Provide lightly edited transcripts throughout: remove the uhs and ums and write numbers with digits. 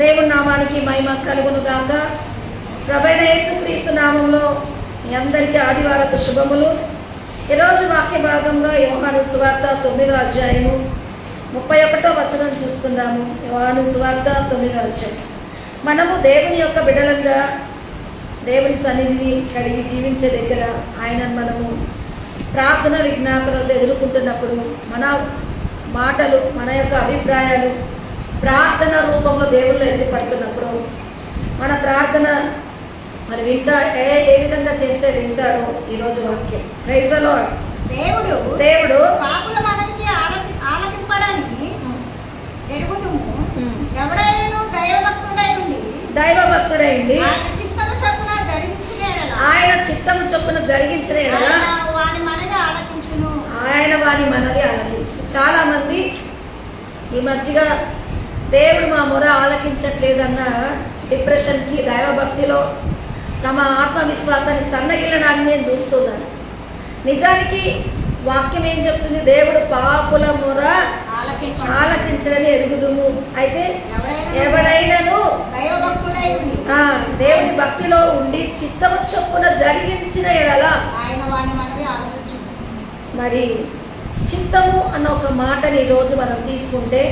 దేవుని నామానికి మహిమ కలుగును గాక. ప్రభువైన యేసుక్రీస్తు నామంలో మీ అందరికీ ఆదివారపు శుభములు. ఈరోజు వాక్య భాగంగా యోహాను సువార్త 9వ అధ్యాయము 31వ వచనం చూస్తున్నాము. యోహాను సువార్త 9వ అధ్యాయం. మనము దేవుని యొక్క బిడ్డలంగా దేవుని సన్నిధిని కలిగి జీవించే దగ్గర ఆయనను మనము ప్రార్థన విజ్ఞాపనలతో ఎదుర్కొంటున్నప్పుడు మన మాటలు, మన యొక్క అభిప్రాయాలు ప్రార్థన రూపంలో దేవుళ్ళు ఎత్తిపడుతున్నప్పుడు మన ప్రార్థన మరి ఏ విధంగా చేస్తే వింటారో ఈరోజు వాక్యం. Praise the Lord. దేవుడు పాపుల మనకి ఆలకింపడానికి ఎరుగుదుము. ఎవడైనా దైవభక్తుడై ఉండి ఆయన చిత్తము చొప్పున జరిగించిన ఎడల వాని మనవి ఆలకించును. ఆయన వాని మనవి ఆలకించును. చాలా మంది ఈ మధ్యగా దేవుడు మా మొర ఆలకించట్లేదన్న డిప్రెషన్కి, దైవభక్తిలో తమ ఆత్మవిశ్వాసాన్ని సన్నగిల్లడాన్ని నేను చూస్తున్నాను. నిజానికి వాక్యం ఏం చెప్తుంది? దేవుడు పాపుల మొర ఆలకించడని ఎరుగుదుము. అయితే ఎవడైనాను దేవుని భక్తిలో ఉండి చిత్తము చొప్పున జరిగించిన ఎడల మరి చిత్తము అన్న ఒక మాటని ఈరోజు మనం తీసుకుంటే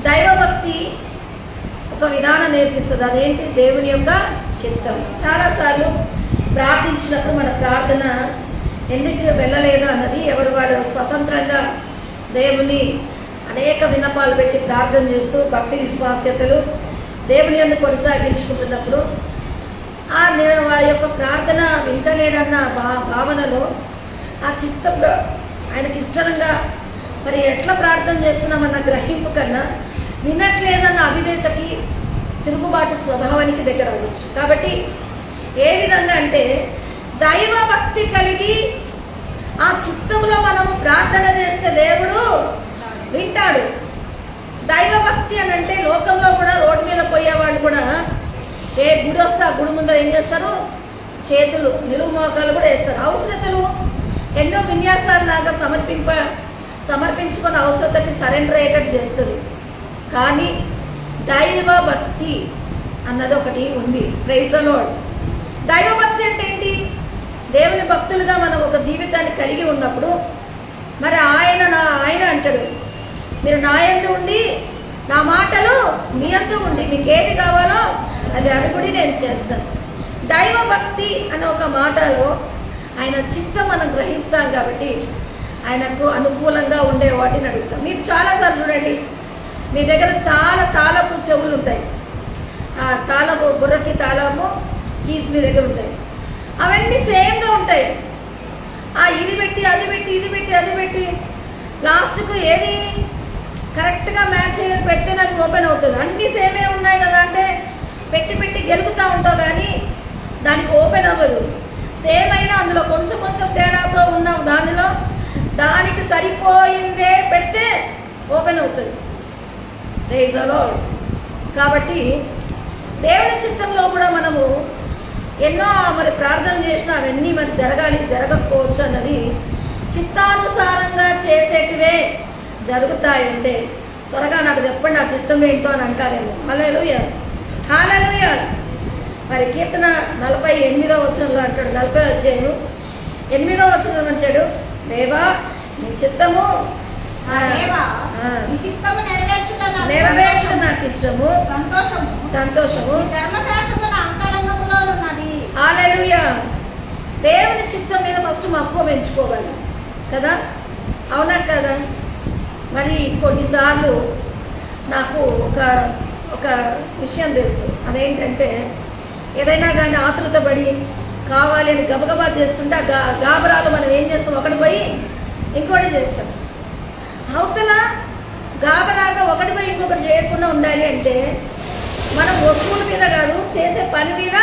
దైవభక్తి ఒక విధానం నేర్పిస్తుంది. అదేంటి? దేవుని యొక్క చిత్తం. చాలాసార్లు ప్రార్థించినప్పుడు మన ప్రార్థన ఎందుకు వెళ్ళలేదు అన్నది ఎవరు వాడు స్వతంత్రంగా దేవుని అనేక విన్నపాలు పెట్టి ప్రార్థన చేస్తూ భక్తి విశ్వాస్యతలు దేవుని యందు కొనసాగించుకుంటున్నప్పుడు వారి యొక్క ప్రార్థన వింటలేడన్న భావనలో ఆ చిత్తంగా ఆయనకి ఇష్టంగా మరి ఎట్లా ప్రార్థన చేస్తున్నామన్న గ్రహింపు కన్నా వినట్లేదన్న అవిధేతకి, తిరుగుబాటు స్వభావానికి దగ్గర అవ్వచ్చు. కాబట్టి ఏ విధంగా అంటే దైవ భక్తి కలిగి ఆ చిత్తంలో మనము ప్రార్థన చేస్తే దేవుడు వింటాడు. దైవభక్తి అని అంటే లోకంలో కూడా రోడ్డు మీద పోయేవాళ్ళు కూడా ఏ గుడి వస్తే ఆ గుడి ముందర ఏం చేస్తారు? చేతులు, నిలువు మోకాలు కూడా వేస్తారు. అవసరతలు ఎన్నో విన్యాసాలు లాగా సమర్పించుకున్న అవసరతకి సరెండర్ అయ్యేటట్టు చేస్తుంది. కానీ దైవ భక్తి అన్నది ఒకటి ఉంది. Praise the Lord. దైవభక్తి అంటే ఏంటి? దేవుని భక్తులుగా మనం ఒక జీవితాన్ని కలిగి ఉన్నప్పుడు మరి ఆయన అంటాడు, మీరు నా యందు ఉండి నా మాటలు మీ యందు ఉండి మీకు ఏది కావాలో అది అనుకుని నేను చేస్తాను. దైవభక్తి అన్న ఒక మాటలో ఆయన చిత్తం మనం గ్రహిస్తాం కాబట్టి ఆయనకు అనుకూలంగా ఉండే వాటిని అడుగుతాం. మీరు చాలాసార్లు చూడండి, మీ దగ్గర చాలా తాళపు చెవులు ఉంటాయి. ఆ తాళపు బుర్రకి తాళము కీస్ మీ దగ్గర ఉంటాయి. అవన్నీ సేమ్గా ఉంటాయి. ఇది పెట్టి అది పెట్టి ఇది పెట్టి అది పెట్టి లాస్ట్కు ఏది కరెక్ట్గా మ్యాచ్ అయ్యేది పెడితే నాకు ఓపెన్ అవుతుంది. అన్నీ సేమే ఉన్నాయి కదా అంటే పెట్టి పెట్టి గెలుపుతూ ఉంటావు కానీ దానికి ఓపెన్ అవ్వదు. సేమ్ అయినా అందులో కొంచెం కొంచెం తేడాతో ఉన్న దానికి సరిపోయిందే పెడితే ఓపెన్ అవుతుంది. Praise the Lord. కాబట్టి దేవుని చిత్తంలో కూడా మనము ఎన్నో మరి ప్రార్థన చేసినా అవన్నీ మరి జరగాలి, జరగకపోవచ్చు అన్నది చిత్తానుసారంగా చేసేటివే జరుగుతాయంటే త్వరగా నాకు చెప్పండి ఆ చిత్తం ఏంటో అని అంటారేమో. హల్లెలూయా, హల్లెలూయా. మరి కీర్తన 48వ వచనంలో అంటాడు, 40వ అధ్యాయం 8వ వచనం అంటాడు, దేవా నీ చిత్తము నెరవేర్చడం నాకు ఇష్టము, సంతోషము హల్లెలూయా. దేవుని చిత్తం మీద ఫస్ట్ మక్కువ పెంచుకోవాలి కదా, అవునా కదా? మరి కొన్నిసార్లు నాకు ఒక విషయం తెలుసు. అదేంటంటే ఏదైనా కానీ ఆతృతపడి కావాలి అని గబగబా చేస్తుంటే గాబరాలు మనం ఏం చేస్తాం? ఒకటి పోయి ఇంకోటి చేస్తాం. అవతల గాబరాగా ఒకటి పోయి ఇంకొకటి చేయకుండా ఉండాలి అంటే మనం వస్తువుల మీద కాదు, చేసే పని మీద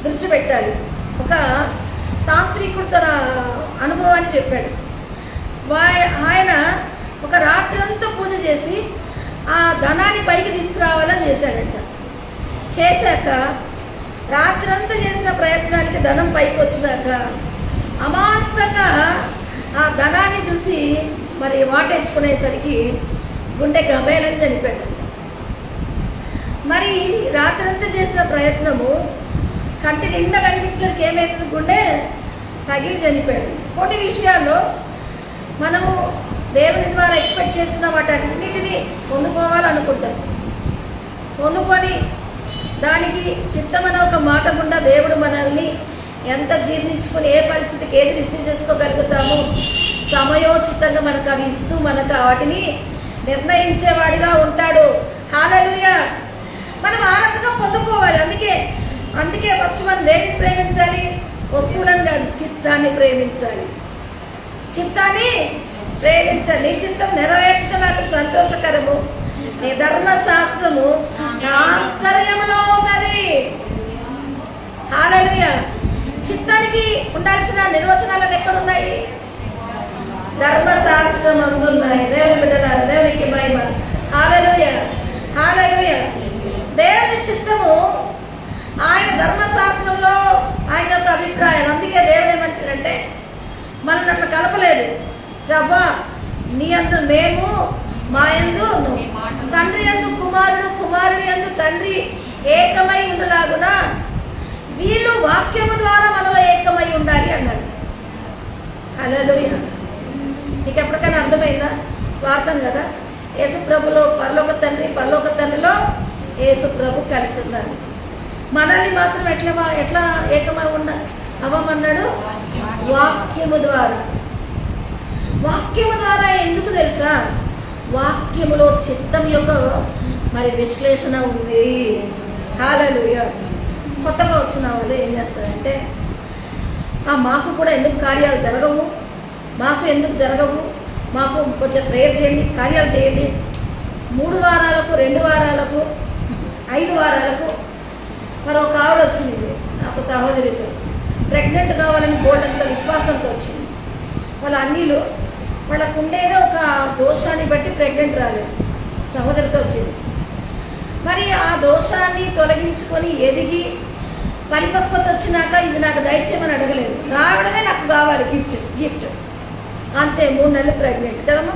దృష్టి పెట్టాలి. ఒక తాంత్రికుడు తన అనుభవాన్ని చెప్పాడు. ఆయన ఒక రాత్రంతా పూజ చేసి ఆ ధనాన్ని పైకి తీసుకురావాలని చేశాడంట. చేశాక రాత్రంతా చేసిన ప్రయత్నానికి ధనం పైకి వచ్చినాక అమాంతంగా ఆ ధనాన్ని చూసి మరి వాటేసుకునేసరికి గుండె గబేలని చనిపోయాడు. మరి రాత్రంతా చేసిన ప్రయత్నము కంటి నిండా కనిపించడానికి ఏమైతుంది, గుండె పగిలి చనిపోయాడు. కొన్ని విషయాల్లో మనము దేవుని ద్వారా ఎక్స్పెక్ట్ చేస్తున్న వాటన్నిటినీ పొందుకోవాలనుకుంటాం. పొందుకొని దానికి చిత్తమనే ఒక మాట గుండా దేవుడు మనల్ని ఎంత జీర్ణించుకొని ఏ పరిస్థితికి ఏది రిసీవ్ చేసుకోగలుగుతామో సమయోచితంగా మనకు అవి ఇస్తూ మనకు వాటిని నిర్ణయించేవాడిగా ఉంటాడు. హల్లెలూయా. మనం ఆనందంగా పొందుకోవాలి. అందుకే ఫస్ట్ మనం దేనిని ప్రేమించాలి? వస్తువులను కాదు, చిత్తాన్ని ప్రేమించాలి. చిత్తాన్ని ప్రేమించాలి. నీ చిత్తం నెరవేర్చడం నాకు సంతోషకరము, నీ ధర్మశాస్త్రము నా ఆంతర్యములో ఉన్నది. హల్లెలూయా. చిత్తానికి ఉండాల్సిన నిర్వచనాలను ఎక్కడున్నాయి? ధర్మశాస్త్రం అందున్నాయి. దేవుని బిడ్డలారా, దేవునికి మహిమ. హల్లెలూయా, హల్లెలూయా. దేవుని చిత్తము ఆయన ధర్మశాస్త్రంలో ఆయన యొక్క అభిప్రాయం. అందుకే దేవుడు ఏమంటాడంటే మనల్ని అట్లా కలపలేదు. ప్రభా నీ యందు మేము, మా యందు తండ్రి యందు కుమారుడు, కుమారుడి యందు తండ్రి ఏకమై ఉండులాగున వీళ్ళు వాక్యము ద్వారా మనలో ఏకమై ఉండాలి అన్నాడు. హల్లెలూయా. నీకు ఎప్పటికైనా అర్థమైందా? స్వార్థం కదా. యేసు ప్రభులో పరలోక తండ్రిలో యేసు ప్రభు కలిసి ఉన్నారు. మనల్ని మాత్రం ఎట్లా ఏకమై అవ్వమన్నాడు? వాక్యము ద్వారా. వాక్యము ద్వారా ఎందుకు తెలుసా? వాక్యములో చిత్తం యొక్క మరి విశ్లేషణ ఉంది. హల్లెలూయా. కొత్తగా వచ్చిన వాళ్ళు ఏం చేస్తారంటే మాకు కూడా ఎందుకు కార్యాలు జరగవు, మాకు ఎందుకు జరగవు, మాకు కొంచెం ప్రేయర్ చేయండి, కార్యాలు చేయండి. 3 వారాలకు 2 వారాలకు 5 వారాలకు మరి ఒక ఆవిడ వచ్చింది, ఒక సహోదరితో ప్రెగ్నెంట్ కావాలని బోర్డంత విశ్వాసంతో వచ్చింది. వాళ్ళ అన్నిలు వాళ్ళకు ఉండేదో ఒక దోషాన్ని బట్టి ప్రెగ్నెంట్ రాలేదు. సహోదరితో వచ్చింది. మరి ఆ దోషాన్ని తొలగించుకొని ఎదిగి పరిపక్వత వచ్చినాక ఇది నాకు దయచేయమని అడగలేదు, రావడమే నాకు కావాలి, గిఫ్ట్ అంతే. 3 నెలలు ప్రెగ్నెంట్ కదమ్మా.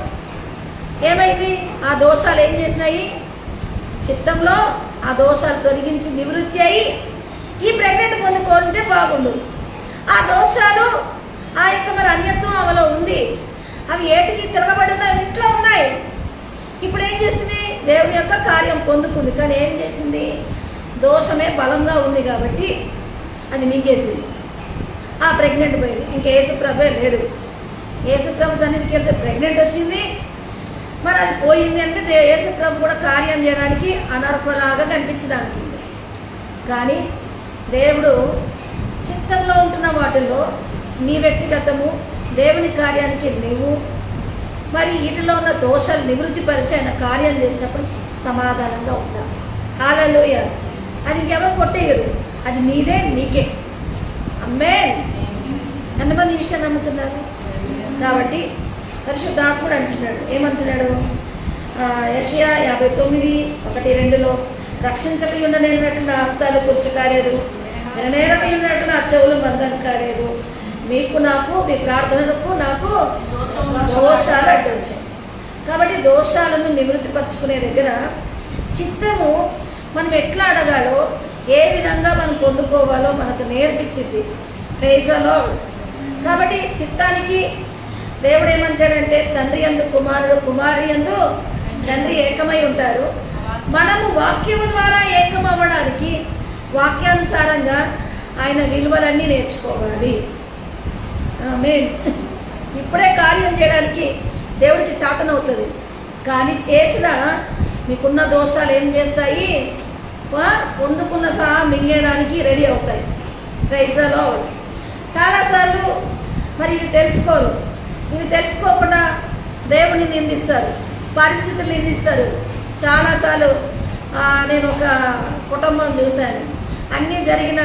ఏమైంది? ఆ దోషాలు ఏం చేసినాయి? చిత్తంలో ఆ దోషాలు తొలగించి నివృత్తి అయ్యి ఈ ప్రెగ్నెంట్ పొందుకుంటే బాగుండు. ఆ దోషాలు ఆ యొక్క మరి అన్యత్వం ఆమెలో ఉంది. అవి ఏటికి తిరగబడి ఉన్నాయి, ఇంట్లో ఉన్నాయి. ఇప్పుడు ఏం చేసింది? దేవుని యొక్క కార్యం పొందుకుంది. కానీ ఏం చేసింది? దోషమే బలంగా ఉంది కాబట్టి అది మింగేసింది. ఆ ప్రెగ్నెంట్ పోయింది. ఇంకా యేసుప్రభే లేడు. యేసుప్రభు సన్నిధికి వెళ్తే ప్రెగ్నెంట్ వచ్చింది. మరి అది పోయింది అంటే యేసుప్రభు కూడా కార్యం చేయడానికి అనర్హులాగా కనిపించడానికి. కానీ దేవుడు చిత్తంలో ఉంటున్న వాటిల్లో నీ వ్యక్తిగతము, దేవుని కార్యానికి నీవు మరి వీటిలో ఉన్న దోషాలు నివృత్తి పరిచి ఆయన కార్యం చేసినప్పుడు సమాధానంగా ఉంటావు. హల్లెలూయా. అది ఇంకెవరు కొట్టేయరు, అది నీదే, నీకే. ఆమేన్. ఎంతమంది ఈ విషయాన్ని నమ్ముతున్నారు? కాబట్టి పరిశుద్ధాత్ముడు అంటున్నాడు, ఏమంటున్నాడు? యెషయా 59:1-2 రక్షించక ఉన్నట్టు నా హస్తాలు కుర్చీ కాలేదు, విననేరక ఉన్నట్టు నా చెవులు మందం కాలేదు, మీకు నాకు మీ ప్రార్థనలకు నాకు దోషాలు అడ్డొచ్చాయి. కాబట్టి దోషాలను నివృత్తిపరచుకునే దగ్గర చిత్తము మనం ఎట్లా అడగాలో, ఏ విధంగా మనం పొందుకోవాలో మనకు నేర్పించింది. Praise the Lord. కాబట్టి చిత్తానికి దేవుడు ఏమంటాడంటే తండ్రి యందు కుమారుడు, కుమారుడి యందు తండ్రి ఏకమై ఉంటారు. మనము వాక్యము ద్వారా ఏకమవ్వడానికి వాక్యానుసారంగా ఆయన విలువలన్నీ నేర్చుకోవాలి. ఆమేన్. ఇప్పుడే కార్యం చేయడానికి దేవుడికి చేతనవుతుంది. కానీ చేసిన మీకున్న దోషాలు ఏం చేస్తాయి? పొందుకున్న సహా మింగేయడానికి రెడీ అవుతాయి. Praise the Lord. చాలాసార్లు మరి ఇవి తెలుసుకోరు. ఇవి తెలుసుకోకుండా దేవుని నిందిస్తారు, పరిస్థితులు నిందిస్తారు. చాలాసార్లు నేను ఒక కుటుంబం చూశాను. అన్నీ జరిగిన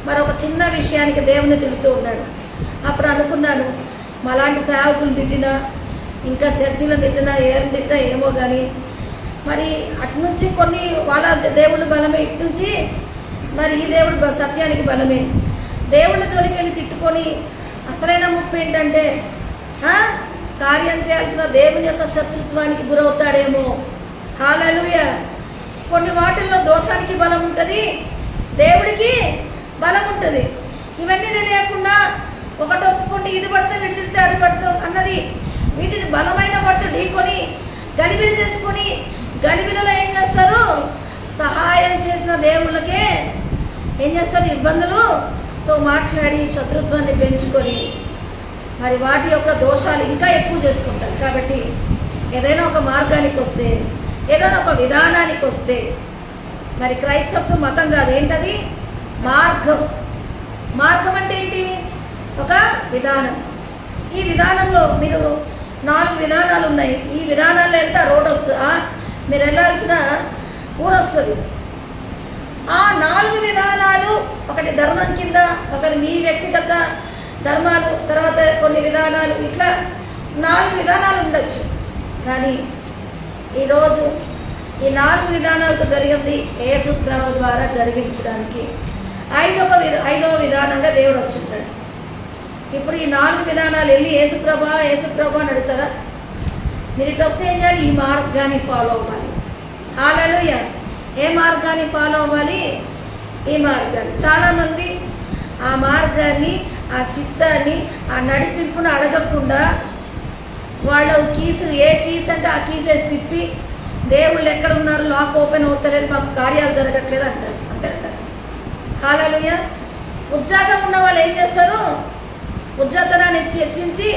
మరొక చిన్న విషయానికి దేవుని తిడుతూ ఉన్నాడు. అప్పుడు అనుకున్నాను, మాలాంటి సేవకులు తిట్టినా, ఇంకా చర్చిలో తిట్టినా, ఏం తిట్టినా ఏమో కానీ మరి అటు నుంచి కొన్ని వాళ్ళ దేవుడు బలమే, ఇటు నుంచి మరి ఈ దేవుడు సత్యానికి బలమే. దేవుళ్ళ జోలికి వెళ్ళి తిట్టుకొని అసలైన ముప్పు ఏంటంటే కార్యం చేయాల్సిన దేవుని యొక్క శత్రుత్వానికి గురవుతాడేమో. హల్లెలూయా. కొన్ని వాటిల్లో దోషానికి బలం ఉంటుంది, దేవుడికి బలం ఉంటుంది. ఇవన్నీ తెలియకుండా ఒకటి ఒప్పుకుంటే ఇది పడితే విడిదిరితే అది పడతాం అన్నది, వీటిని బలమైన పట్టు ఢీకొని గలిబిలి చేసుకొని గలిబిలలో ఏం చేస్తారు, సహాయం చేసిన దేవుళ్ళకే ఏం చేస్తారు, ఇబ్బందులతో మాట్లాడి శత్రుత్వాన్ని పెంచుకొని మరి వాటి యొక్క దోషాలు ఇంకా ఎక్కువ చేసుకుంటారు. కాబట్టి ఏదైనా ఒక మార్గానికి వస్తే, ఏదైనా ఒక విధానానికి వస్తే, మరి క్రైస్తత్వం మతం కాదు, ఏంటది మార్గం. మార్గం అంటే ఏంటి, ఒక విధానం. ఈ విధానంలో మీరు 4 విధానాలు ఉన్నాయి. ఈ విధానాల్లో వెళ్తే రోడ్ వస్తుందా, మీరు వెళ్ళాల్సిన ఊరు వస్తుంది. ఆ 4 విధానాలు, ఒకటి ధర్మం కింద, ఒకటి మీ వ్యక్తిగత ధర్మాలు, తర్వాత కొన్ని విధానాలు, ఇట్లా 4 విధానాలు ఉండొచ్చు. కానీ ఈరోజు ఈ 4 విధానాలతో జరిగింది యేసు ప్రభు ద్వారా జరిగించడానికి ఐదవ విధానంగా దేవుడు వచ్చింటాడు. ఇప్పుడు ఈ 4 విధానాలు వెళ్ళి యేసుప్రభా అని అడుగుతారా? మీరు ఇటు వస్తే ఏం చేయాలి, ఈ మార్గాన్ని ఫాలో అవ్వాలి. హల్లెలూయా. ఏ మార్గాన్ని ఫాలో అవ్వాలి, ఈ మార్గాన్ని. చాలామంది ఆ మార్గాన్ని, ఆ చిత్తాన్ని, ఆ నడిపింపును అడగకుండా వాళ్ళు ఏ కీస్ అంటే ఆ కీస్ వేసి తిప్పి దేవుళ్ళు ఎక్కడ ఉన్నారు, లాక్ ఓపెన్ అవుతలేదు, మాకు కార్యాలు జరగట్లేదు అంటారు. అంటారు. హల్లెలూయా. ఉత్సాహం ఉన్న వాళ్ళు ఏం చేస్తారు, ఉజ్జాతనాన్ని హెచ్చించి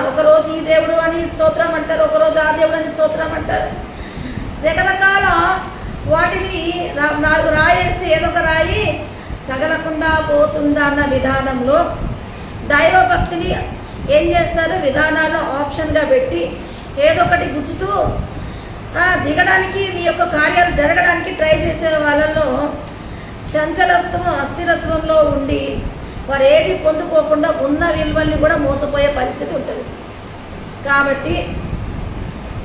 ఒకరోజు ఈ దేవుడు అని స్తోత్రం అంటారు, ఒకరోజు ఆ దేవుడు అని స్తోత్రం అంటారు. రకరకాల వాటిని 4 రాయేస్తే ఏదో ఒక రాయి తగలకుండా పోతుందా అన్న విధానంలో దైవభక్తిని ఏం చేస్తారు, విధానాలు ఆప్షన్గా పెట్టి ఏదో ఒకటి గుచ్చుతూ దిగడానికి, మీ యొక్క కార్యాలు జరగడానికి ట్రై చేసే వాళ్ళలో చంచలత్వం, అస్థిరత్వంలో ఉండి వారు ఏది పొందుకోకుండా ఉన్న విలువల్ని కూడా మోసపోయే పరిస్థితి ఉంటుంది. కాబట్టి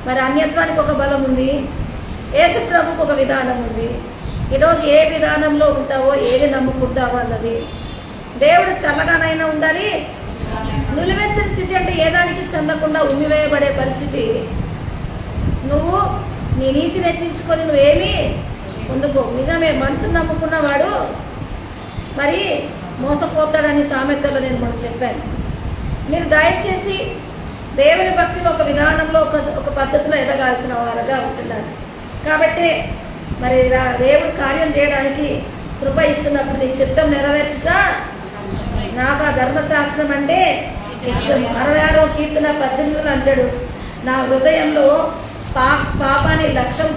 మరి అన్యత్వానికి ఒక బలం ఉంది, యేసు ప్రభువుకు ఒక విధానం ఉంది. ఈరోజు ఏ విధానంలో ఉంటావో, ఏది నమ్ముకుంటావో అన్నది దేవుడు చల్లగానైనా ఉండాలి. నిలువెచ్చని స్థితి అంటే ఏదానికి చెందకుండా ఉమ్మివేయబడే పరిస్థితి. నువ్వు నీ నీతిని హెచ్చించుకొని నువ్వేమీ పొందుకో. నిజమే, మనసును నమ్ముకున్నవాడు మరి మోసపోతాడని సామెతలో నేను మనకు చెప్పాను. మీరు దయచేసి దేవుని భక్తిలో ఒక విధానంలో ఒక పద్ధతిలో ఎదగాల్సిన వారుగా ఉంటున్నారు. కాబట్టి మరి దేవుడు కార్యం చేయడానికి కృప ఇస్తున్నప్పుడు నీ చిత్తం నెరవేర్చుట నాకు ఆ ధర్మశాస్త్రం అంటే ఇష్టం. 66వ కీర్తన 18 అంటాడు, నా హృదయంలో పాపాన్ని లక్ష్యం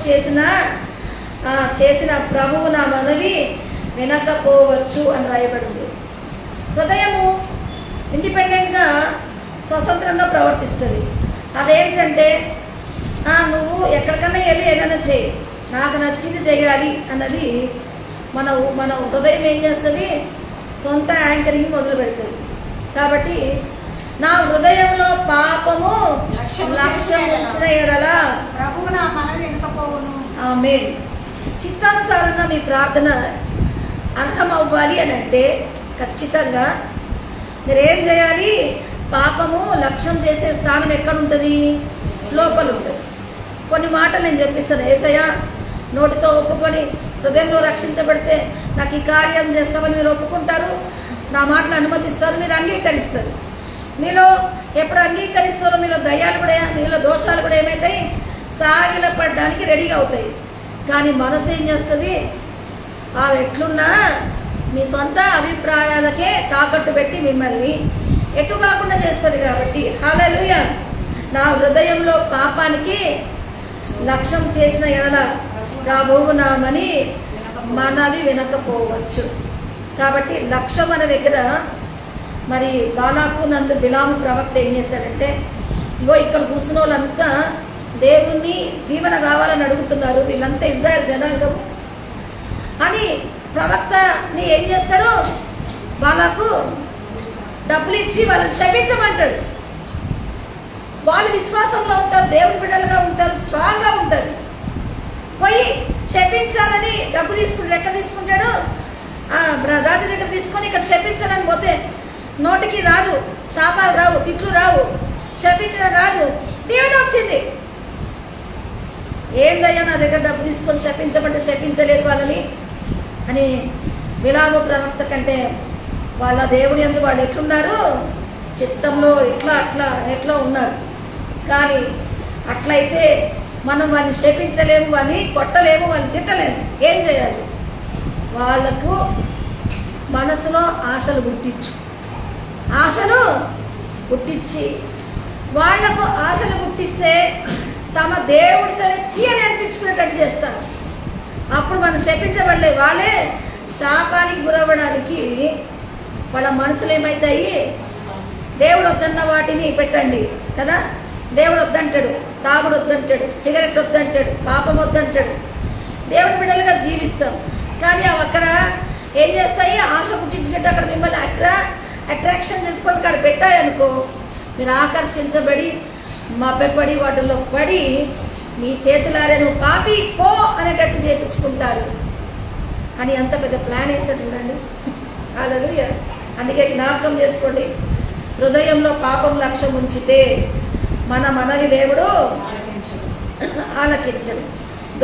చేసిన ప్రభువు నా మనవి వినకపోవచ్చు అని రాయబడింది. హృదయము ఇండిపెండెంట్గా స్వతంత్రంగా ప్రవర్తిస్తుంది. అదేంటంటే నువ్వు ఎక్కడికన్నా వెళ్ళి ఏదైనా చేయి, నాకు నచ్చింది చేయాలి అన్నది మన హృదయం ఏం చేస్తుంది, సొంత యాంకరింగ్ మొదలు పెడుతుంది. కాబట్టి నా హృదయంలో పాపము లక్ష్యం ఉంచిన ఎడల ప్రభువు నా మనవి వినకపోవును. ఆమేన్. చిత్తానుసారంగా మీ ప్రార్థన అర్హం అవ్వాలి అని అంటే ఖచ్చితంగా మీరేం చేయాలి, పాపము లక్ష్యం చేసే స్థానం ఎక్కడ ఉంటుంది, లోపల ఉంటుంది. కొన్ని మాటలు నేను చెప్పిస్తాను. యేసయ్య నోటితో ఒప్పుకొని హృదయంలో రక్షించబడితే నాకు ఈ కార్యం చేస్తామని మీరు ఒప్పుకుంటారు, నా మాటలు అనుమతిస్తారు, మీరు అంగీకరిస్తారు. మీలో ఎప్పుడు అంగీకరిస్తారో మీలో దయ్యాలు కూడా, మీలో దోషాలు కూడా ఏమవుతాయి, సాగిలపడడానికి రెడీగా అవుతాయి. కానీ మనసు ఏం చేస్తుంది, ఎట్లున్నా మీ సొంత అభిప్రాయాలకే తాకట్టు పెట్టి మిమ్మల్ని ఎటు కాకుండా చేస్తుంది. కాబట్టి హల్లెలూయా. నా హృదయంలో పాపానికి లక్ష్యం చేసిన ఎడల ప్రభువు నామని మనవి వినకపోవచ్చు. కాబట్టి లక్ష్యం అనే దగ్గర మరి బాలాకు నందు బిలాము ప్రవక్త ఏం చేస్తాడంటే, ఇగో ఇక్కడ కూర్చున్న వాళ్ళంతా దేవుణ్ణి దీవెన కావాలని అడుగుతున్నారు, వీళ్ళంతా ఇజ్రాయెల్ జనాంగం అని ప్రవక్తని ఏం చేస్తాడు, వాళ్ళకు డబ్బులు ఇచ్చి వాళ్ళని శపించమంటాడు. వాళ్ళు విశ్వాసంలో ఉంటారు, దేవుని బిడ్డలుగా ఉంటారు, స్ట్రాంగ్గా ఉంటారు. పోయి శపించాలని డబ్బు తీసుకుంటాడు. ఎక్కడ తీసుకుంటాడు, రాజు దగ్గర తీసుకొని ఇక్కడ శపించాలని పోతే నోటికి రాదు, శాపాలు రావు, తిట్లు రావు, శపించడం రాదు, దీవెన వచ్చింది. ఏందయ్యా నా దగ్గర డబ్బు తీసుకొని శపించమంటే శపించలేదు వాళ్ళని అని బిలాము ప్రవక్త కంటే వాళ్ళ దేవుని యందు వాళ్ళు ఎట్లున్నారు, చిత్తంలో ఎట్లా ఉన్నారు. కానీ అట్లయితే మనం వాళ్ళని శపించలేము, వాళ్ళని కొట్టలేము, వాళ్ళని తిట్టలేము. ఏం చేయాలి? వాళ్ళకు మనసులో ఆశలు పుట్టించి వాళ్లకు ఆశలు పుట్టిస్తే తమ దేవుడితో వచ్చి అని అనిపించుకునేటట్టు చేస్తారు. అప్పుడు మనం శపించబడలే, వాళ్ళే శాపానికి గురవ్వడానికి వాళ్ళ మనసులు ఏమవుతాయి? దేవుడు వద్దన్న వాటిని పెట్టండి కదా, దేవుడు వద్దంటాడు, తాగుడు వద్దంటాడు, సిగరెట్ వద్దంటాడు, పాపం వద్దంటాడు. దేవుడి బిడ్డలుగా జీవిస్తాం, కానీ అవి అక్కడ ఏం చేస్తాయి? ఆశ పుట్టించేటట్టు అక్కడ మిమ్మల్ని అట్రాక్షన్ చేసుకొని అక్కడ పెట్టాయనుకో, మీరు ఆకర్షించబడి మభ్యపడి వాటిలో పడి మీ చేతులారే నువ్వు పాపి పో అనేటట్టు చేపించుకుంటారు అని అంత పెద్ద ప్లాన్ వేస్తాడు చూడండి. హల్లెలూయా. అందుకే జ్ఞాపకం చేసుకోండి, హృదయంలో పాపం లక్ష్యం ఉంచితే మనవి దేవుడు ఆలకించడు.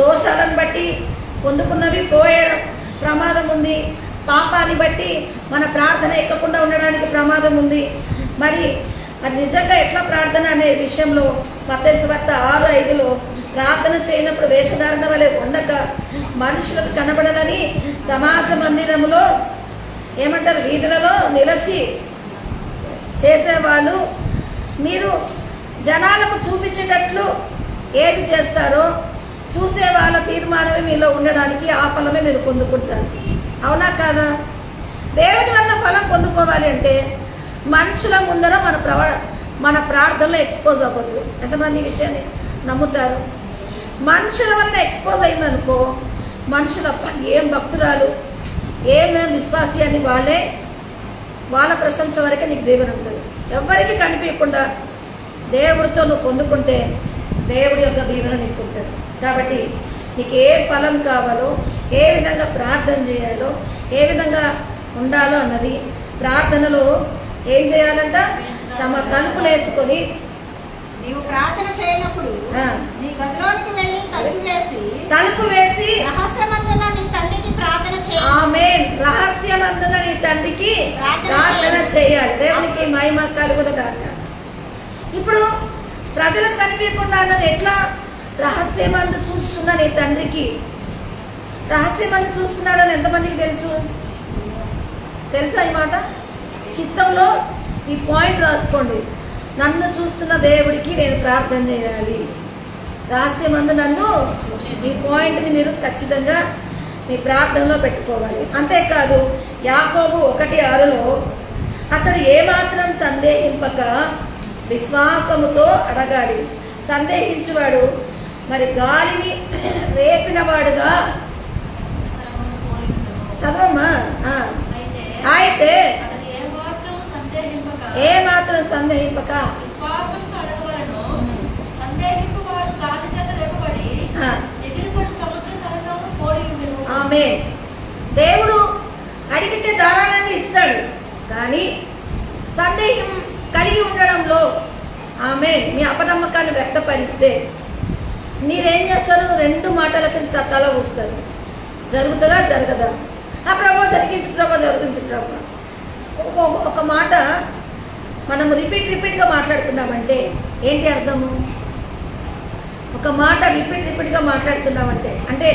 దోషాలను బట్టి పొందుకున్నవి పోయే ప్రమాదం ఉంది, పాపాన్ని బట్టి మన ప్రార్థన ఎక్కకుండా ఉండడానికి ప్రమాదం ఉంది. మరి నిజంగా ఎట్లా ప్రార్థన అనే విషయంలో మత్తయి సువార్త 6:5 ప్రార్థన చేయనప్పుడు వేషధారణ వలె ఉండక మనుషులకు కనబడనని సమాజ మందిరములో ఏమంటారు వీధులలో నిలిచి చేసేవాళ్ళు. మీరు జనాలకు చూపించేటట్లు ఏది చేస్తారో చూసే వాళ్ళ తీర్మానమే మీలో ఉండడానికి ఆ ఫలమే మీరు పొందుకుంటారు. అవునా కాదా? దేవుని వల్ల ఫలం పొందుకోవాలి అంటే మనుషుల ముందర మన ప్రార్థనలో ఎక్స్పోజ్ అవ్వద్దు. ఎంతమంది ఈ విషయాన్ని నమ్ముతారు? మనుషుల వల్ల ఎక్స్పోజ్ అయిందనుకో, మనుషుల ఏం భక్తురాలు, ఏమేం విశ్వాసి అని వాళ్ళ ప్రశంస వరకే నీకు దేవుని ఉంటుంది. ఎవరికి కనిపించకుండా దేవుడితో నువ్వు పొందుకుంటే దేవుడి యొక్క దీవెన నీకు ఉంటుంది. కాబట్టి నీకు ఏ ఫలం కావాలో, ఏ విధంగా ప్రార్థన చేయాలో, ఏ విధంగా ఉండాలో అన్నది ప్రార్థనలో ఏం చేయాలంట? తమ తలుపులు వేసుకొని నీవు ప్రార్థన చేయనప్పుడు నీ గదిలోనికి వెళ్ళి తలుపు వేసి రహస్యమందున నీ తండ్రికి ప్రార్థన చేయి. ఆమేన్. రహస్యమందున నీ తండ్రికి ప్రార్థన చేయాలి. దేవునికి మహిమ కలుగునుగాక. ఇప్పుడు ప్రజలకు కనిపించకుండా అన్నది ఎట్లా? రహస్యమందు చూస్తున్న నీ తండ్రికి. రహస్యమందు చూస్తున్నాడని ఎంతమందికి తెలుసా ఈ మాట? చిత్తంలో ఈ పాయింట్ రాసుకోండి. నన్ను చూస్తున్న దేవుడికి నేను ప్రార్థన చేయాలి. రహస్యమందు నన్ను, ఈ పాయింట్ని మీరు ఖచ్చితంగా మీ ప్రార్థనలో పెట్టుకోవాలి. అంతేకాదు యాకోబు 1:6 అతడు ఏమాత్రం సందేహింపక విశ్వాసముతో అడగాలి. సందేహించువాడు మరి గాలిని రేపినవాడుగా. చదవమ్మా. అయితే ఏమాత్రం సందేహింపక ఆమె దేవుడు అడిగితే దారాలన్నీ ఇస్తాడు, కానీ సందేహం కలిగి ఉండడంలో ఆమె మీ అపనమ్మకాన్ని వ్యక్తపరిస్తే మీరేం చేస్తారు? 2 మాటలకి తల ఊస్తారు. జరుగుతుందా జరగదా? ఆ ప్రభు జరిగించు, ప్రభు జరిగించు, ప్రభు. ఒక మాట మనం రిపీట్గా మాట్లాడుతున్నామంటే ఏంటి అర్థము? ఒక మాట రిపీట్గా మాట్లాడుతున్నామంటే అంటే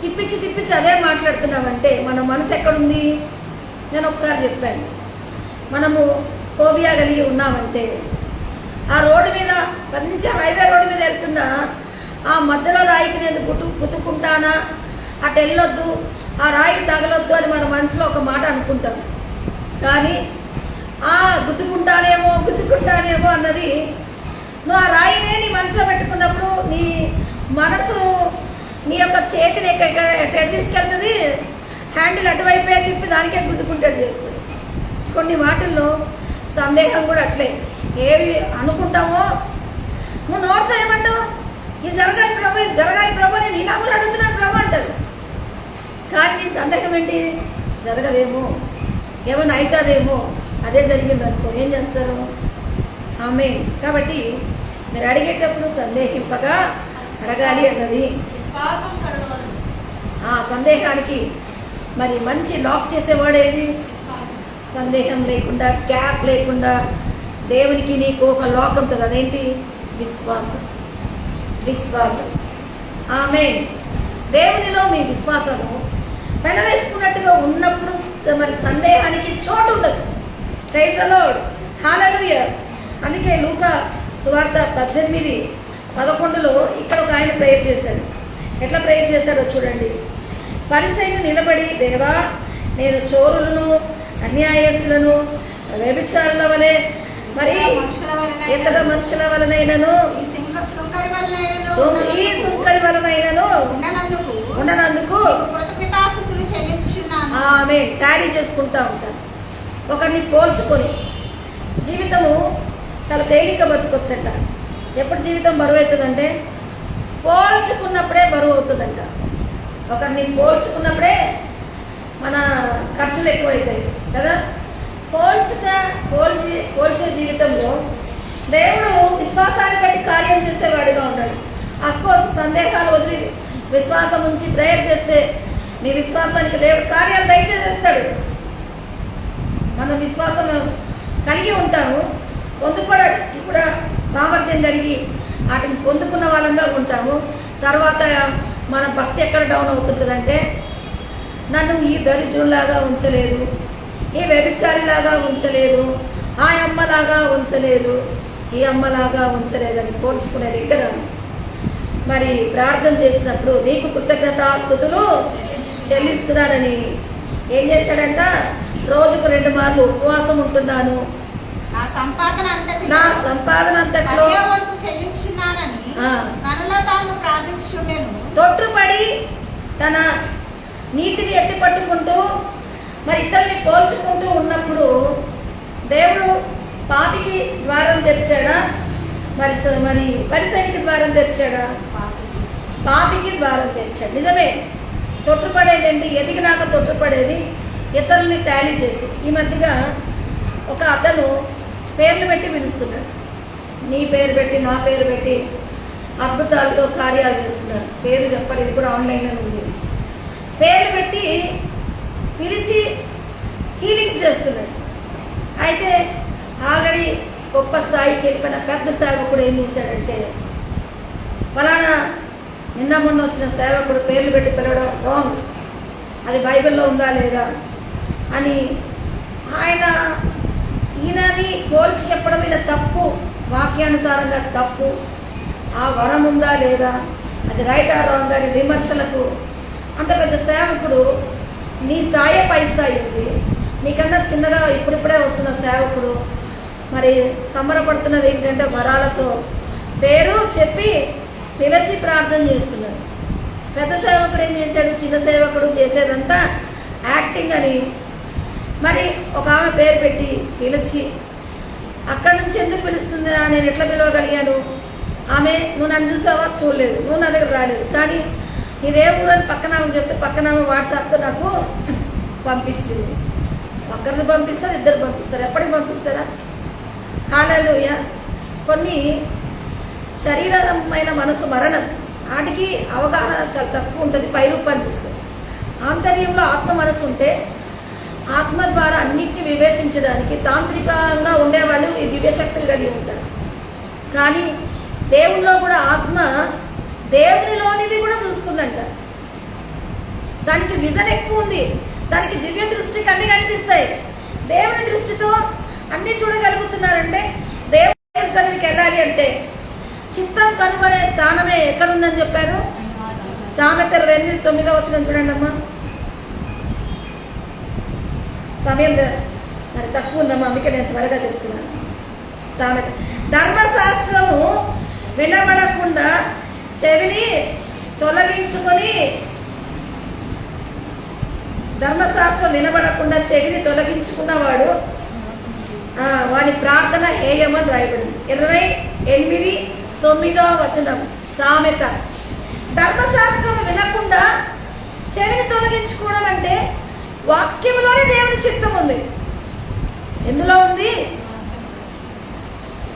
తిప్పించి అదే మాట్లాడుతున్నామంటే మన మనసు ఎక్కడుంది? నేను ఒకసారి చెప్పాను, మనము ఫోబియా కలిగి ఉన్నామంటే ఆ రోడ్డు మీద మంచి హైవే రోడ్డు మీద వెళ్తున్నా ఆ మధ్యలో రాయికి నేను గుద్దుకుంటానా, అటు వెళ్ళొద్దు, ఆ రాయికి తగలొద్దు అని మన మనసులో ఒక మాట అనుకుంటాం. కానీ ఆ గుద్దుకుంటానేమో అన్నది నువ్వు ఆ రాయినే నీ మనసులో పెట్టుకున్నప్పుడు నీ మనసు నీ యొక్క చేతిని ఎక్కడ తీసుకెళ్తుంది? హ్యాండిల్ అటువైపే తిప్పి దానికే గుద్దుకుంటాడు చేస్తుంది. కొన్ని వాటిల్లో సందేహం కూడా అట్లే. ఏవి అనుకుంటామో నువ్వు నోటితో ఏమంటావు? ఇది జరగాలి ప్రభు, ఇది జరగాలి ప్రభు, నేను ఈ నామూలు అడుగుతున్నాను ప్రభు అంటారు. కానీ నీ సందేహం ఏంటి? జరగదేమో, ఏమైనా అవుతుందేమో. అదే జరిగింది అనుకో, ఏం చేస్తారు? ఆమె. కాబట్టి మీరు అడిగేటప్పుడు సందేహింపగా అడగాలి అన్నది. విశ్వాసం కడగవలెను. ఆ సందేహానికి మరి మంచి లాక్ చేసేవాడు ఏది? సందేహం లేకుండా, గ్యాప్ లేకుండా దేవునికి నీకు ఒక లాక్ ఉంటుంది. అదేంటి? విశ్వాసం. విశ్వాసం. ఆమేన్. దేవునిలో మీ విశ్వాసము పెనవేసుకున్నట్టుగా ఉన్నప్పుడు మరి సందేహానికి చోటు ఉండదు. Praise the Lord. హల్లెలూయా. అందుకే లూకా సువార్త 18:11లో ఇక్కడ ఒక ఆయన ప్రేయర్ చేశాడు. ఎట్లా ప్రేయర్ చేశాడో చూడండి. పరిసయ్యులు నిలబడి, దేవా, నేను చోరులను, అన్యాయస్తులను, వ్యభిచారుల వలె, మరి ఇతర మనుషుల వలనైనను, ఈ సుంకరి వలనైనను ఉండనందుకు కృతజ్ఞతాస్తుతులు చెల్లించుచున్నాను. ఆమె టాలీ చేసుకుంటా ఉంటారు. ఒకరిని పోల్చుకొని జీవితము చాలా తేలిక బతుకొచ్చట. ఎప్పుడు జీవితం బరువు అవుతుందంటే పోల్చుకున్నప్పుడే బరువు అవుతుందంట. ఒకరిని పోల్చుకున్నప్పుడే మన ఖర్చులు ఎక్కువైతాయి కదా. పోల్చే జీవితంలో దేవుడు విశ్వాసాన్ని బట్టి కార్యం చేసేవాడిగా ఉన్నాడు. అఫ్కోర్స్ సందేహాలు వదిలి విశ్వాసం ఉంచి ప్రేయర్ చేస్తే నీ విశ్వాసానికి దేవుడు కార్యాలు దయచేసేస్తాడు. మనం విశ్వాసం కలిగి ఉంటాము, పొందుకోవడానికి కూడా సామర్థ్యం కలిగి వాటిని పొందుకున్న వాళ్ళంగా ఉంటాము. తర్వాత మన భక్తి ఎక్కడ డౌన్ అవుతుంటుందంటే, నన్ను ఈ దరిద్రులాగా ఉంచలేదు, ఈ వ్యభిచారిలాగా ఉంచలేదు, ఆ అమ్మలాగా ఉంచలేదు, ఈ అమ్మలాగా ఉంచలేదని పోల్చుకునే దగ్గర మరి ప్రార్థన చేసినప్పుడు నీకు కృతజ్ఞతాస్తుతులు చెల్లిస్తున్నానని ఏం చేశాడంట? రోజుకు 2 మార్లు ఉపవాసం ఉంటున్నాను, నా సంపాదన అంతట్లో చెల్లించున్నానని తనలో తాను ప్రార్థించుండెను. తొట్టుపడి తన నీతిని ఎత్తి పట్టుకుంటూ మరి ఇతరుల్ని పోల్చుకుంటూ ఉన్నప్పుడు దేవుడు పాపికి ద్వారం తెరిచాడా? మరి పరిసయ్యునికి ద్వారం తెరిచాడా? పాపికి ద్వారం తెరిచాడు. నిజమే, తొట్టుపడేదండి. ఎదిగినాక తొట్టుపడేది ఇతరుల్ని టాలీ చేసి. ఈ మధ్యగా ఒక అతను పేర్లు పెట్టి పిలుస్తున్నాడు. నీ పేరు పెట్టి, నా పేరు పెట్టి అద్భుతాలతో కార్యాలు చేస్తున్నారు. పేరు చెప్పాలి, ఇది కూడా ఆన్లైన్లో ఉంది. పేర్లు పెట్టి పిలిచి హీలింగ్స్ చేస్తున్నాడు. అయితే ఆల్రెడీ గొప్ప స్థాయికి వెళ్ళిపోయిన పెద్ద సేవకుడు ఏం చేశాడంటే, ఫలానా నిన్న మొన్న వచ్చిన సేవకుడు పేర్లు పెట్టి పిలవడం రాంగ్, అది బైబిల్లో ఉందా లేదా అని ఈయనని పోల్చి చెప్పడం మీద తప్పు, వాక్యానుసారంగా తప్పు. ఆ వరం ఉందా లేదా, అది రైట్ ఆ రాంగ్ అని విమర్శలకు. అంత పెద్ద సేవకుడు, నీ స్థాయి పై స్థాయి ఉంది, నీకన్నా చిన్నగా ఇప్పుడిప్పుడే వస్తున్న సేవకుడు మరి సంబరపడుతున్నది ఏంటంటే వరాలతో పేరు చెప్పి పిలిచి ప్రార్థన చేస్తున్నాడు. పెద్ద సేవకుడు ఏం చేశాడు? చిన్న సేవకుడు చేసేదంతా యాక్టింగ్ అని మరి ఒక ఆమె పేరు పెట్టి పిలిచి, అక్కడి నుంచి ఎందుకు పిలుస్తుందా, నేను ఎట్లా పిలవగలిగాను? ఆమె, నువ్వు నన్ను చూసావా? చూడలేదు. నువ్వు నా దగ్గర రాలేదు, కానీ నీదే ఊరు అని పక్కన చెప్తే పక్కన వాట్సాప్తో నాకు పంపించింది. ఒక్కరిని పంపిస్తారు, ఇద్దరు పంపిస్తారు, ఎప్పటికి పంపిస్తారా? హల్లెలూయా. కొన్ని శరీరమైన మనసు మరణం, వాటికి అవగాహన చాలా తక్కువ ఉంటుంది, పైరూపు అనిపిస్తుంది. ఆంతర్యంలో ఆత్మ మనసు ఉంటే ఆత్మ ద్వారా అన్నింటినీ వివేచించడానికి తాంత్రికంగా ఉండేవాళ్ళు ఈ దివ్యశక్తులు కలిగి ఉంటారు. కానీ దేవుల్లో కూడా ఆత్మ దేవునిలోనివి కూడా చూస్తుందంట. దానికి విజన్ ఎక్కువ ఉంది, దానికి దివ్య దృష్టికి అన్ని కనిపిస్తాయి. దేవుని దృష్టితో అన్ని చూడగలుగుతున్నారంటే దేవుని సన్నిధికి వెళ్ళాలి అంటే చిత్తం కనుగొనే స్థానమే ఎక్కడుందని చెప్పారు? సామెతలు 8:9 వచ్చిన చూడండి అమ్మా. సమయం మరి తక్కువ ఉందమ్మా, అందుకే నేను త్వరగా చెప్తున్నాను. సామెత, ధర్మశాస్త్రము వినబడకుండా చెవిని తొలగించుకొని, ధర్మశాస్త్రం వినబడకుండా చెవిని తొలగించుకున్నవాడు వాడి ప్రార్థన హేయమని రాయబడింది. 28:9 సామెత. ధర్మశాస్త్రం వినకుండా చెవిని తొలగించుకోవడం అంటే వాక్యంలోనే దేవుని చిత్తం ఉంది. ఎందులో ఉంది?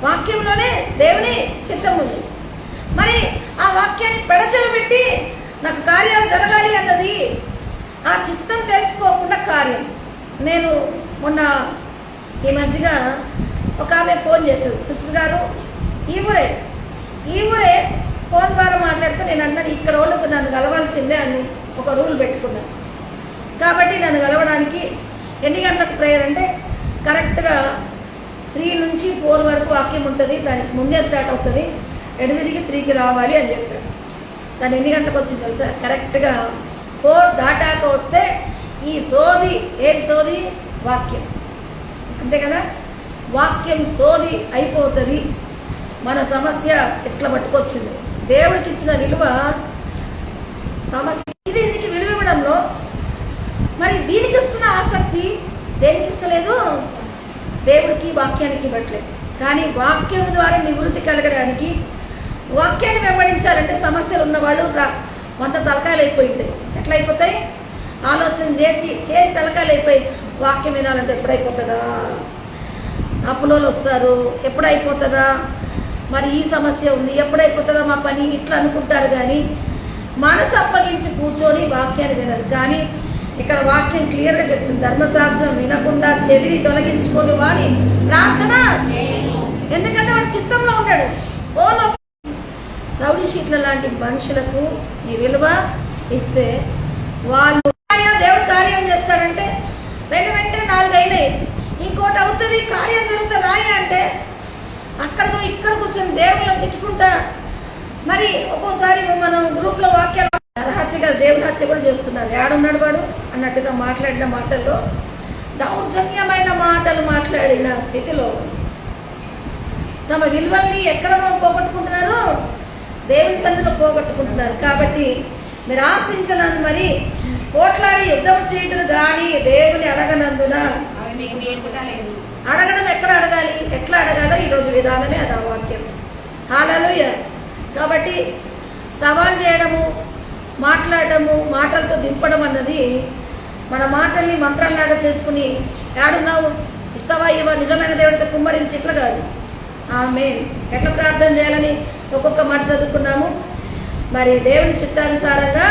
వాక్యంలోనే దేవుని చిత్తం ఉంది. మరి ఆ వాక్యాన్ని పెడచెవిపెట్టి నాకు కార్యాలు జరగాలి అన్నది. ఆ చిత్తం తెలుసుకోకుండా కార్యం. నేను మొన్న ఈ మధ్యగా ఒక ఆమె ఫోన్ చేశారు, సిస్టర్ గారు ఈ ఊరే ఫోన్ ద్వారా మాట్లాడితే నేను అన్నాను ఇక్కడ వాళ్ళతో నన్ను కలవాల్సిందే అని ఒక రూల్ పెట్టుకున్నాను. కాబట్టి నన్ను కలవడానికి ఎన్ని గంటలకు ప్రేయర్ అంటే కరెక్ట్గా 3 నుంచి 4 వరకు వాక్యం ఉంటుంది, దానికి ముందే స్టార్ట్ అవుతుంది, 8-3కి రావాలి అని చెప్పాడు. దాన్ని ఎన్ని గంటలకు వచ్చింది తెలుసా? కరెక్ట్గా 4 దాటాక వస్తే ఈ సోది ఏది సోది? వాక్యం. అంతే కదా, వాక్యం సోది అయిపోతుంది. మన సమస్య ఎట్లా పట్టుకొచ్చింది? దేవుడికి ఇచ్చిన విలువ సమస్య ఇది. దీనికి విలువ ఇవ్వడంలో మరి దీనికి ఇస్తున్న ఆసక్తి దేనికి ఇస్తలేదు? దేవుడికి వాక్యానికి ఇవ్వట్లేదు. కానీ వాక్యం ద్వారా నివృత్తి కలగడానికి, వాక్యాన్ని వెంబడించాలంటే సమస్యలు ఉన్నవాళ్ళు 100 తలకాయలు అయిపోయింటాయి. ఎట్లా అయిపోతాయి? ఆలోచన చేసి తలకాయలు అయిపోయి వాక్యం వినాలంటే ఎప్పుడైపోతుందా? అప్పులోళ్ళు వస్తారు, ఎప్పుడైపోతుందా? మరి ఈ సమస్య ఉంది, ఎప్పుడైపోతుందా మా పని? ఇట్లా అనుకుంటారు. కానీ మనసు అప్పగించి కూర్చొని వాక్యాన్ని వినరు. కానీ ఇక్కడ వాక్యం క్లియర్గా చెప్తుంది, ధర్మశాస్త్రం వినకుండా చెవిని తొలగించుకొని వాడి ప్రార్థన. ఎందుకంటే వాడు చిత్తంలో ఉంటాడు. రౌడీ షీట్ల లాంటి మనుషులకు నీ విలువ ఇస్తే వాళ్ళు దేవుడు కార్యం చేస్తాడంటే వెంటనే 4 అయినాయి, ఇంకోటి అవుతుంది, కార్యం జరుగుతుంది రాయి అంటే అక్కడ ఇక్కడ కూర్చొని దేవుళ్ళని తిట్టుకుంటా. మరి ఒక్కోసారి మనం గ్రూప్లో వాక్యాలు హత్యగా దేవుని హత్య కూడా చేస్తున్నారు. ఏడున్నాడు వాడు అన్నట్టుగా మాట్లాడిన మాటల్లో దౌర్జన్యమైన మాటలు మాట్లాడిన స్థితిలో తమ విలువల్ని ఎక్కడ పోగొట్టుకుంటున్నారు? దేవుని సన్నిధిలో పోగొట్టుకుంటున్నారు. కాబట్టి మీరు ఆశించనందు మరి పోట్లాడి యుద్ధం చేయడం కానీ దేవుని అడగనందున, అడగడం ఎక్కడ అడగాలి, ఎట్లా అడగాలో ఈరోజు విధానమే అది. ఆ వాక్యం హల్లెలూయా. కాబట్టి సవాల్ చేయడము, మాట్లాడటము, మాటలతో దింపడం అన్నది మన మాటల్ని మంత్రాల్లాగా చేసుకుని ఏడున్నావు ఇస్తావా ఇవా నిజమైన దేవుడితో కుమ్మరించి ఇట్లా కాదు. ఆమేన్. ఎట్లా ప్రార్థన చేయాలని ఒక్కొక్క మాట చదువుకున్నాము. మరి దేవుని చిత్తానుసారంగా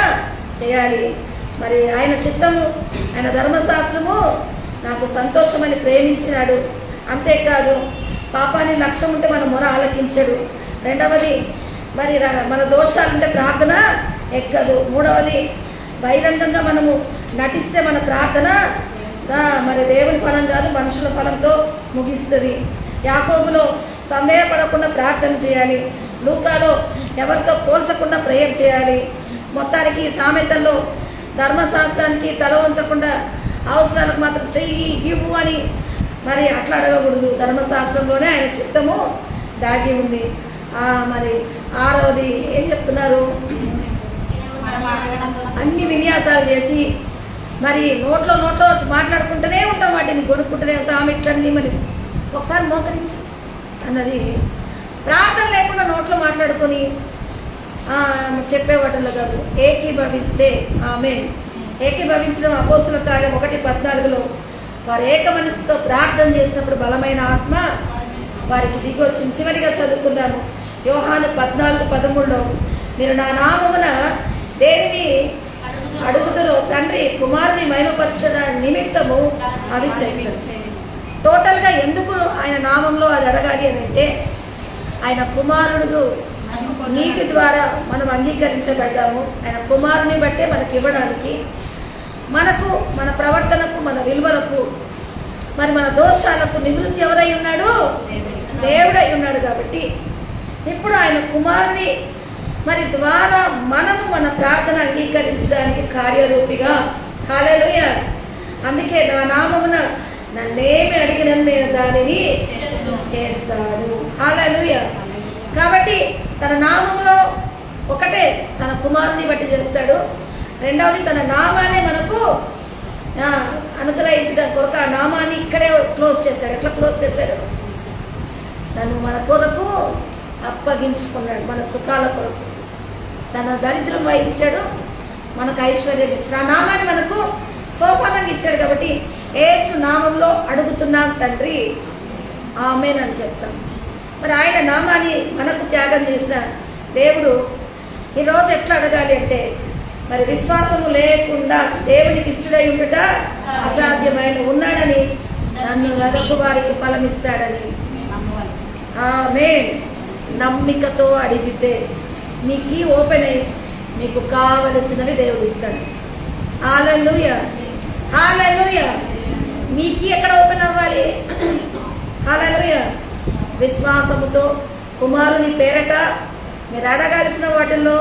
చేయాలి. మరి ఆయన చిత్తము, ఆయన ధర్మశాస్త్రము నాకు సంతోషమని ప్రేమించినాడు. అంతేకాదు పాపాన్ని లక్ష్యం ఉంటే మన మొర ఆలకించడు. రెండవది మరి మన దోషాలుంటే ప్రార్థన ఎక్కదు. మూడవది బహిరంగంగా మనము నటిస్తే మన ప్రార్థన మరి దేవుని ఫలం కాదు మనుషుల ఫలంతో ముగిస్తుంది. యాకోబులో సందేహపడకుండా ప్రార్థన చేయాలి. లూకాలో ఎవరితో పోల్చకుండా ప్రేయర్ చేయాలి. మొత్తానికి సామెతల్లో ధర్మశాస్త్రానికి తల వంచకుండా అవసరాలకు మాత్రం చెయ్యి ఇవ్వు అని మరి అట్లా అడగకూడదు. ధర్మశాస్త్రంలోనే ఆయన చిత్తము దాగి ఉంది. మరి 6వది ఏం చెప్తున్నారు? అన్ని విన్యాసాలు చేసి మరి నోట్లో మాట్లాడుకుంటూనే ఉంటాం, వాటిని కొనుక్కుంటూనే ఉంటాం. ఆమె ఇట్లన్నీ మరి ఒకసారి మోకరించు అన్నది. ప్రార్థన లేకుండా నోట్లో మాట్లాడుకొని చెప్పే వాటిల్లో కాదు, ఏకీభవిస్తే. ఆమేన్. ఏకీభవించడం అపోస్తుల కార్యం 1:14లో వారు ఏక మనసుతో ప్రార్థన చేసినప్పుడు బలమైన ఆత్మ వారికి దిగి వచ్చింది. చివరిగా చదువుకుందాము యోహాను 14:13లో మీరు నా నామమున దేనిని అడుగుతారో తండ్రి కుమారుని మహిమపరచద నిమిత్తము అవి చేస్తారు. టోటల్గా ఎందుకు ఆయన నామంలో అది అడగాలి అని అంటే ఆయన కుమారుడు నీతి ద్వారా మనం అంగీకరించబడ్డాము. ఆయన కుమారుని బట్టే మనకి ఇవ్వడానికి, మనకు మన ప్రవర్తనకు మన విలువలకు మరి మన దోషాలకు నివృత్తి ఎవరై ఉన్నాడు? దేవుడై ఉన్నాడు. కాబట్టి ఇప్పుడు ఆయన కుమారుని మరి ద్వారా మనము మన ప్రార్థన అంగీకరించడానికి కార్యరూపిగా. హల్లెలూయా. అందుకే నా నామమున నన్నేమి అడిగిన నేను దానిని చేస్తాను. హల్లెలూయా. కాబట్టి తన నామంలో ఒకటే తన కుమారుని బట్టి చేస్తాడు. రెండవది తన నామాన్ని మనకు అనుగ్రహించడం కొరకు ఆ నామాన్ని ఇక్కడే క్లోజ్ చేస్తాడు. ఎట్లా క్లోజ్ చేశాడు? తను మన కొరకు అప్పగించుకున్నాడు. మన సుఖాల కొరకు తన దరిద్రం ఇచ్చాడు, మనకు ఐశ్వర్యం ఇచ్చాడు. ఆ నామాన్ని మనకు సోపానంగా ఇచ్చాడు. కాబట్టి యేసు నామంలో అడుగుతున్నాం తండ్రి, ఆమేన్ అని చెప్తాం. మరి ఆయన నామాన్ని మనకు త్యాగం చేసిన దేవుడు ఈరోజు ఎట్లా అడగాలి అంటే, మరి విశ్వాసము లేకుండా దేవునికి ఇష్టడై ఉండుట అసాధ్యమైన ఉన్నాడని, నన్ను వెదకు వారికి ఫలమిస్తాడని. ఆమేన్. నమ్మికతో అడిగితే మీకు ఓపెన్ అయ్యి మీకు కావలసినవి దేవుడు ఇస్తాడు. హల్లెలూయా, హల్లెలూయా. మీకు ఎక్కడ ఓపెన్ అవ్వాలి? హల్లెలూయా. విశ్వాసముతో కుమారుని పేరట మీరు అడగాల్సిన వాటిల్లో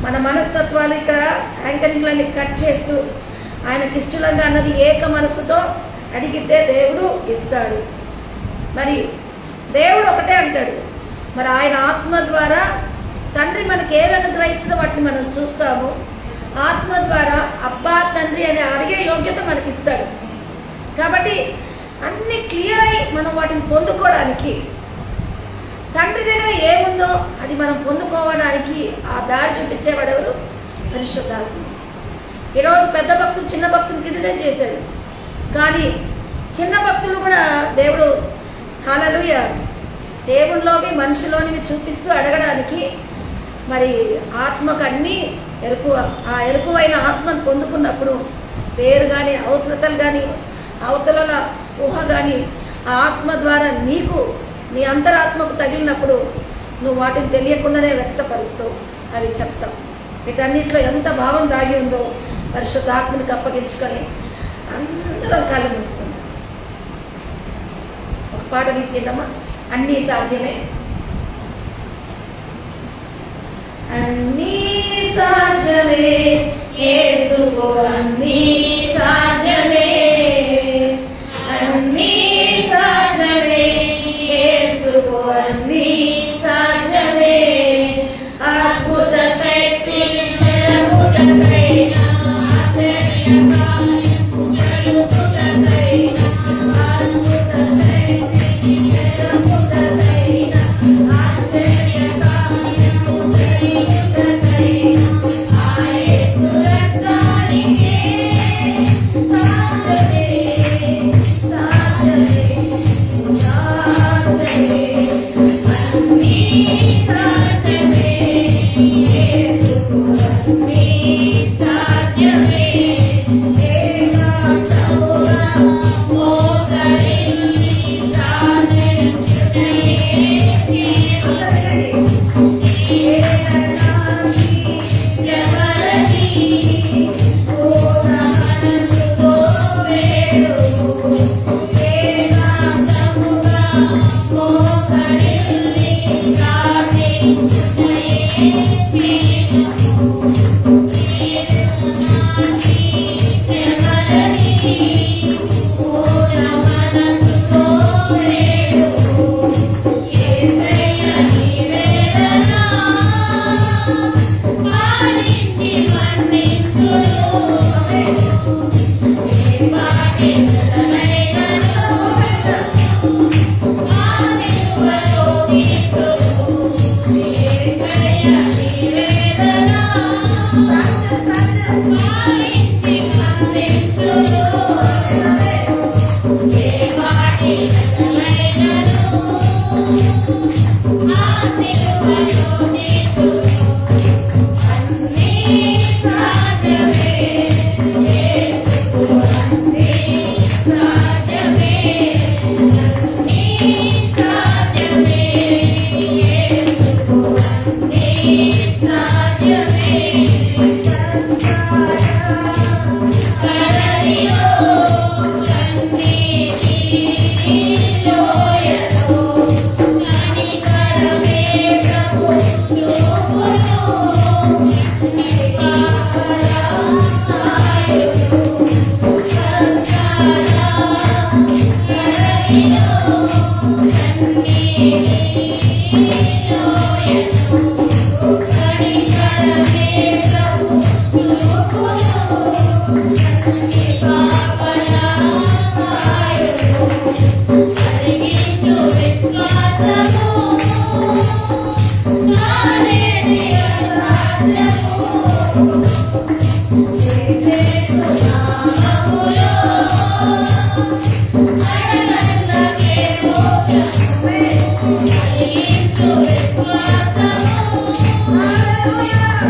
మన మనస్తత్వాలు ఇక్కడ యాంకరింగ్లన్నీ కట్ చేస్తూ ఆయనకి ఇష్టంగా అన్నది ఏక మనసుతో అడిగితే దేవుడు ఇస్తాడు. మరి దేవుడు ఒకటే అంటాడు, మరి ఆయన ఆత్మ ద్వారా తండ్రి మనకి ఏమి అనుగ్రహిస్తున్న వాటిని మనం చూస్తాము. ఆత్మ ద్వారా అబ్బా తండ్రి అని అడిగే యోగ్యత మనకి ఇస్తాడు. కాబట్టి అన్ని క్లియర్ అయి మనం వాటిని పొందుకోవడానికి, తండ్రి దగ్గర ఏముందో అది మనం పొందుకోవడానికి ఆ దారి చూపించేవాడు ఎవరు? పరిశుద్ధాత్మ. ఈరోజు పెద్ద భక్తులు చిన్న భక్తులు క్రిటిసైజ్ చేశాడు, కానీ చిన్న భక్తులు కూడా దేవుడు హల్లెలూయా దేవుళ్ళలోవి మనిషిలోనివి చూపిస్తూ అడగడానికి, మరి ఆత్మకు అన్నీ ఆ ఎరుకువైన ఆత్మను పొందుకున్నప్పుడు పేరు కానీ అవసరతలు కానీ అవతల ఊహ కానీ ఆ ఆత్మ ద్వారా నీకు నీ అంతరాత్మకు తగిలినప్పుడు నువ్వు వాటిని తెలియకుండానే వ్యక్తపరుస్తావు, అవి చెప్తావు. వీటన్నిటిలో ఎంత భావం దాగి ఉందో పరిశుద్ధాత్మనికి అప్పగించుకొని అందరం కాలం వస్తుంది. ఒక పాట తీసేద్దామా? అన్నీ సాధ్యమే, అన్నీ సాధ్యమే యేసుకు అన్నీ సాధ్యమే, అన్నీ సాధ్యమే యేసుకు అన్నీ సాధ్యమే. అద్భుత శక్తి Hallelujah.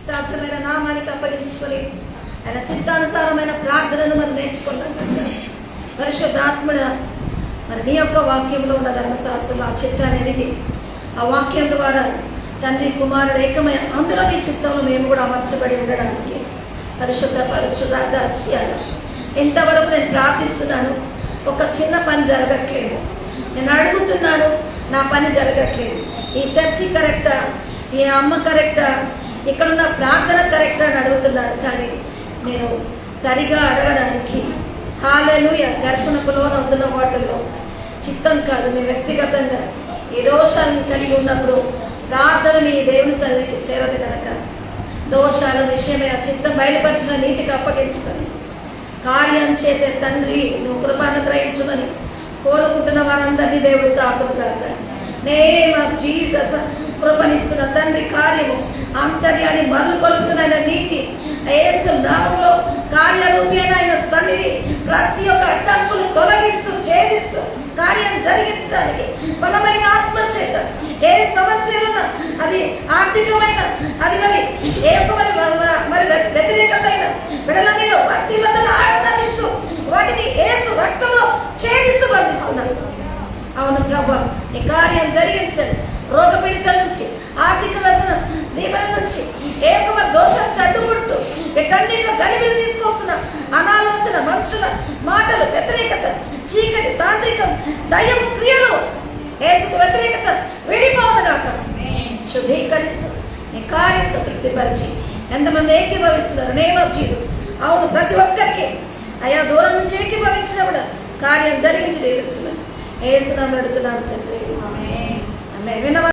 సాధ్యమైన నామానికి అప్పగించుకొని ఆయన చిత్తానుసారమైన ప్రార్థనను మనం నేర్చుకున్నాం. పరిశుద్ధాత్ముడ మరి నీ యొక్క వాక్యంలో ఉన్న ధర్మశాస్త్రం ఆ చిత్తాన్ని ఎదిగి ఆ వాక్యం ద్వారా తండ్రి కుమారుడు ఏకమైన అందులో నీ చిత్తంలో మేము కూడా అమర్చబడి ఉండడానికి పరిశుద్ధాలు ఇంతవరకు నేను ప్రార్థిస్తున్నాను, ఒక చిన్న పని జరగట్లేదు. నేను అడుగుతున్నాను, నా పని జరగట్లేదు. ఈ చర్చి కరెక్టా, ఈ అమ్మ కరెక్టా, ఇక్కడున్న ప్రార్థన కరెక్టా అని అడుగుతున్నారు. కానీ నేను సరిగా అడగడానికి హల్లెలూయా ఘర్షణకు లోనవుతున్న వాటిల్లో చిత్తం కాదు, మీ వ్యక్తిగతంగా ఈ దోషాలను కలిగి ఉన్నప్పుడు ప్రార్థన మీ దేవుని సన్నిధికి చేరదు కనుక దోషాల విషయమే ఆ చిత్తం బయలుపరిచిన నీతికి అప్పగించుకొని కార్యం చేసే తండ్రి నువ్వు కృపను గ్రహించుమని కోరుకుంటున్న వారందరినీ దేవుడు తాకును కాక. నేమ్ ఆఫ్ జీసస్ కృపనిస్తున్న తండ్రి కార్యము అంతర్యాన్ని మరలు కొలుపుతున్న నీతి యేసు నామములో కార్యరూపేణ ఆయన సన్నిధి ప్రతి ఒక్క అడ్డంకులు తొలగిస్తూ ఛేదిస్తూ కార్యం జరిగించడానికి బలమైన ఆత్మ చేత ఏ సమస్యలున్నా అది ఆర్థికమైన అది మరి వ్యతిరేకమైన బిడల మీద వర్తిల్లతను ఆనందిస్తూ వాటిని యేసు రక్తంలో ఛేదిస్తూ బంధిస్తున్నారు. అవును ప్రభా, ఈ కార్యం జరిగించండి. రోగపీడితల నుంచి, ఆర్థిక వ్యసన దీపల నుంచి, ఏకమ దోషం చడ్డుకుంటూ వీటన్నిటిలో గలిబిలు తీసుకొస్తున్న అనాలోచన మనుషుల మాటలు వ్యతిరేకత, చీకటి తాంత్రికం, దయ్యం క్రియలు యేసుకు వ్యతిరేకత విడిపోవదాక శుద్ధీకరిస్తూ నీ కార్యంతో తృప్తిపరిచి ఎంతమంది ఏకీభవిస్తున్నారు నేమ్ ఆఫ్ జీసస్. అవును, ప్రతి ఒక్కరికి అయా దూరం నుంచి ఏకీభవించినప్పుడు కార్యం జరిగించి తీర్చున్నాను. యేసు నామములో అడుగుతున్నాను తండ్రి, ఆమేన్. వినవ